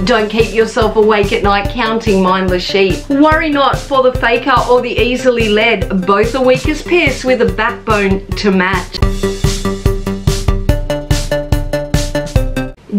Don't keep yourself awake at night counting mindless sheep. Worry not for the faker or the easily led, both are weak as piss with a backbone to match.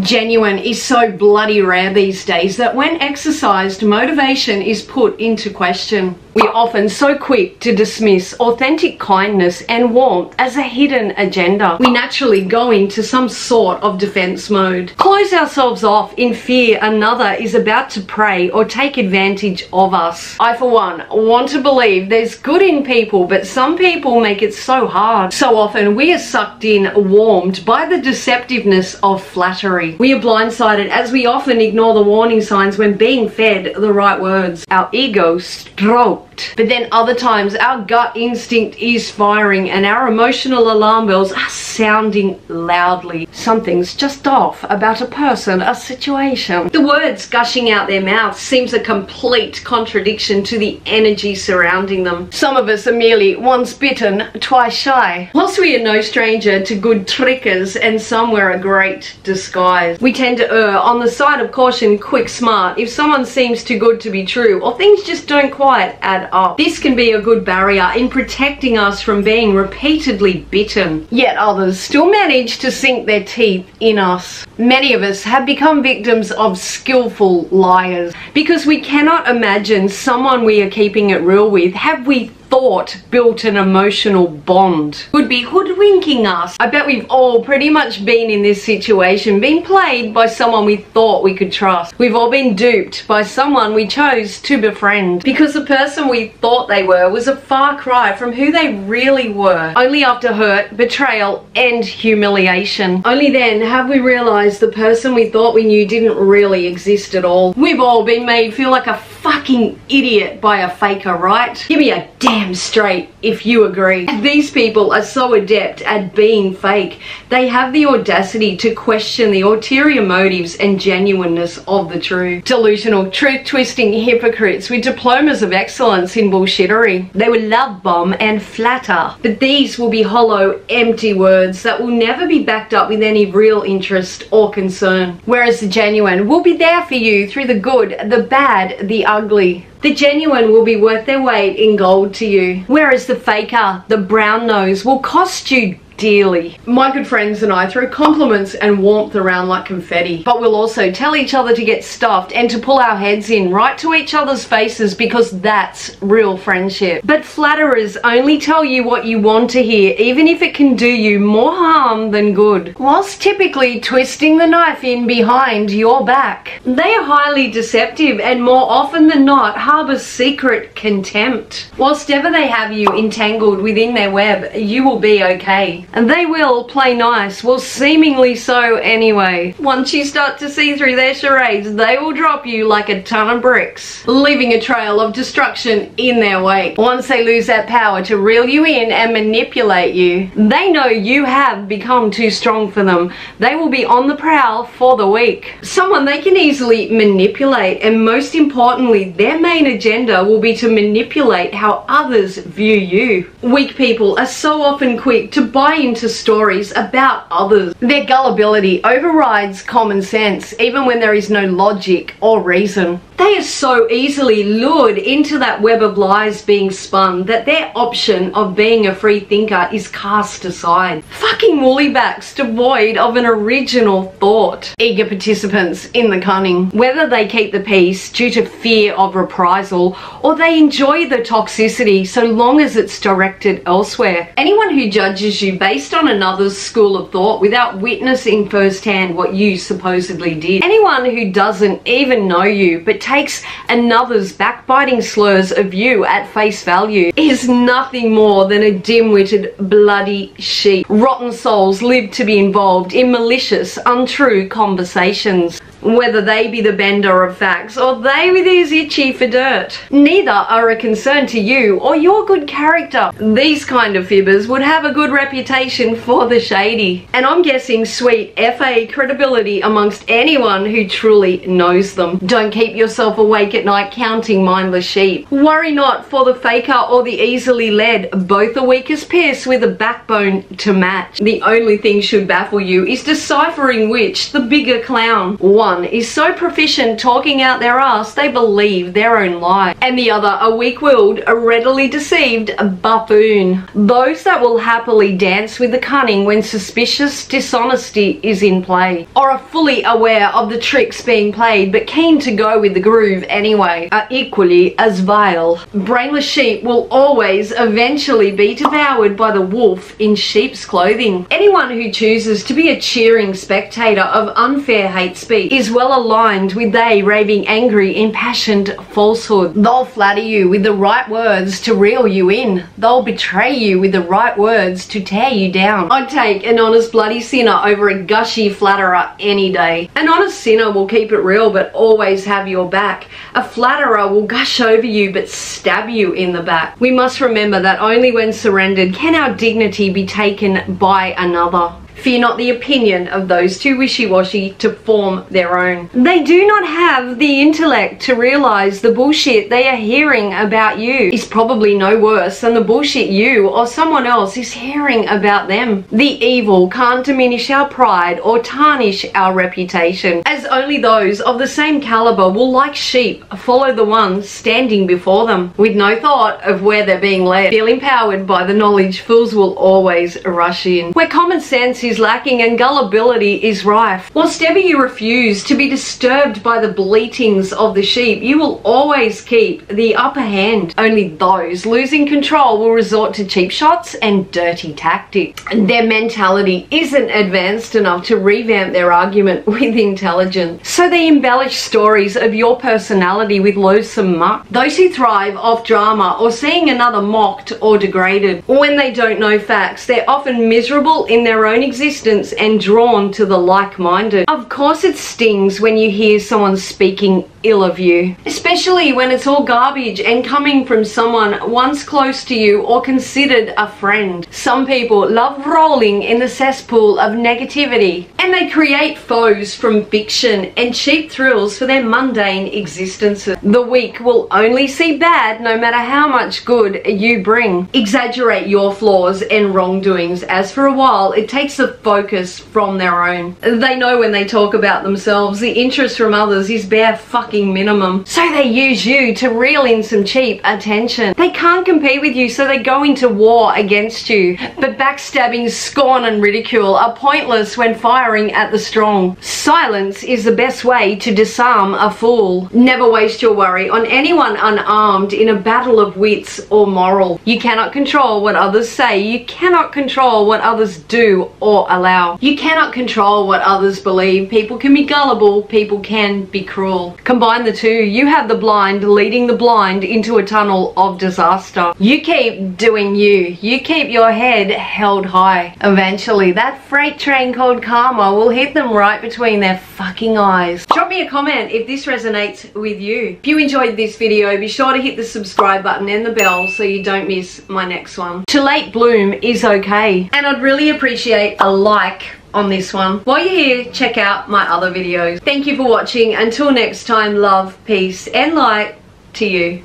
Genuine is so bloody rare these days that when exercised, motivation is put into question. We're often so quick to dismiss authentic kindness and warmth as a hidden agenda. We naturally go into some sort of defense mode. Close ourselves off in fear another is about to prey or take advantage of us. I, for one, want to believe there's good in people, but some people make it so hard. So often we are sucked in, warmed by the deceptiveness of flattery. We are blindsided as we often ignore the warning signs when being fed the right words. Our ego stroked. But then other times our gut instinct is firing and our emotional alarm bells are sounding loudly. Something's just off about a person, a situation. The words gushing out their mouths seems a complete contradiction to the energy surrounding them. Some of us are merely once bitten, twice shy. Whilst we are no stranger to good trickers and some wear a great disguise, we tend to err on the side of caution, quick smart, if someone seems too good to be true or things just don't quite add up. This can be a good barrier in protecting us from being repeatedly bitten. Yet others still manage to sink their teeth in us. Many of us have become victims of skillful liars because we cannot imagine someone we are keeping it real with, have we thought built an emotional bond, would be hoodwinking us. I bet we've all pretty much been in this situation, been played by someone we thought we could trust. We've all been duped by someone we chose to befriend because the person we thought they were was a far cry from who they really were. Only after hurt, betrayal and humiliation. Only then have we realized the person we thought we knew didn't really exist at all. We've all been made feel like a fucking idiot by a faker, right? Give me a damn straight if you agree. These people are so adept at being fake. They have the audacity to question the ulterior motives and genuineness of the true. Delusional, truth-twisting hypocrites with diplomas of excellence in bullshittery. They will love bomb and flatter, but these will be hollow, empty words that will never be backed up with any real interest or concern. Whereas the genuine will be there for you through the good, the bad, the ugly. The genuine will be worth their weight in gold to you, whereas the faker, the brown nose, will cost you dearly. My good friends and I throw compliments and warmth around like confetti, but we'll also tell each other to get stuffed and to pull our heads in right to each other's faces because that's real friendship. But flatterers only tell you what you want to hear, even if it can do you more harm than good, whilst typically twisting the knife in behind your back. They are highly deceptive and more often than not harbour secret contempt. Whilst ever they have you entangled within their web, you will be okay. And they will play nice, well seemingly so anyway. Once you start to see through their charades, they will drop you like a ton of bricks, leaving a trail of destruction in their wake. Once they lose that power to reel you in and manipulate you, they know you have become too strong for them. They will be on the prowl for the weak. Someone they can easily manipulate, and most importantly, their main agenda will be to manipulate how others view you. Weak people are so often quick to buy into stories about others. Their gullibility overrides common sense, even when there is no logic or reason. They are so easily lured into that web of lies being spun that their option of being a free thinker is cast aside. Fucking woolly-backs devoid of an original thought. Eager participants in the cunning. Whether they keep the peace due to fear of reprisal or they enjoy the toxicity so long as it's directed elsewhere. Anyone who judges you based on another's school of thought without witnessing firsthand what you supposedly did. Anyone who doesn't even know you but takes another's backbiting slurs of you at face value is nothing more than a dim-witted bloody sheep. Rotten souls live to be involved in malicious, untrue conversations, whether they be the bender of facts or they with his itchy for dirt. Neither are a concern to you or your good character. These kind of fibbers would have a good reputation for the shady, and I'm guessing sweet FA credibility amongst anyone who truly knows them. Don't keep yourself awake at night counting mindless sheep. Worry not for the faker or the easily led, both are weak as piss with a backbone to match. The only thing should baffle you is deciphering which the bigger clown. One one is so proficient talking out their ass they believe their own lie, and the other a weak-willed, a readily deceived buffoon. Those that will happily dance with the cunning when suspicious dishonesty is in play, or are fully aware of the tricks being played but keen to go with the groove anyway, are equally as vile. Brainless sheep will always eventually be devoured by the wolf in sheep's clothing. Anyone who chooses to be a cheering spectator of unfair hate speech is well aligned with they raving angry impassioned falsehood. They'll flatter you with the right words to reel you in. They'll betray you with the right words to tear you down. I'd take an honest bloody sinner over a gushy flatterer any day. An honest sinner will keep it real but always have your back. A flatterer will gush over you but stab you in the back. We must remember that only when surrendered can our dignity be taken by another. Fear not the opinion of those too wishy-washy to form their own. They do not have the intellect to realize the bullshit they are hearing about you is probably no worse than the bullshit you or someone else is hearing about them. The evil can't diminish our pride or tarnish our reputation, as only those of the same caliber will, like sheep, follow the one standing before them, with no thought of where they're being led. Feel empowered by the knowledge, fools will always rush in. Where common sense is lacking and gullibility is rife. Whilst ever you refuse to be disturbed by the bleatings of the sheep, you will always keep the upper hand. Only those losing control will resort to cheap shots and dirty tactics. Their mentality isn't advanced enough to revamp their argument with intelligence, so they embellish stories of your personality with loathsome muck. Those who thrive off drama or seeing another mocked or degraded, when they don't know facts, they're often miserable in their own existence and drawn to the like-minded. Of course it stings when you hear someone speaking ill of you, especially when it's all garbage and coming from someone once close to you or considered a friend. Some people love rolling in the cesspool of negativity, and they create foes from fiction and cheap thrills for their mundane existences. The weak will only see bad no matter how much good you bring. Exaggerate your flaws and wrongdoings, as for a while it takes the focus from their own. They know when they talk about themselves, the interest from others is bare fucking minimum, so they use you to reel in some cheap attention. They can't compete with you, so they go into war against you. But backstabbing, scorn and ridicule are pointless when firing at the strong. Silence is the best way to disarm a fool. Never waste your worry on anyone unarmed in a battle of wits or moral. You cannot control what others say. You cannot control what others do or allow. You cannot control what others believe. People can be gullible, people can be cruel. Combine the two, you have the blind leading the blind into a tunnel of disaster. You keep doing you. You keep your head held high. Eventually, that freight train called karma will hit them right between their fucking eyes. Drop me a comment if this resonates with you. If you enjoyed this video, be sure to hit the subscribe button and the bell so you don't miss my next one. To late bloom is okay, and I'd really appreciate a like on this one. While you're here, check out my other videos. Thank you for watching. Until next time, love, peace and light to you.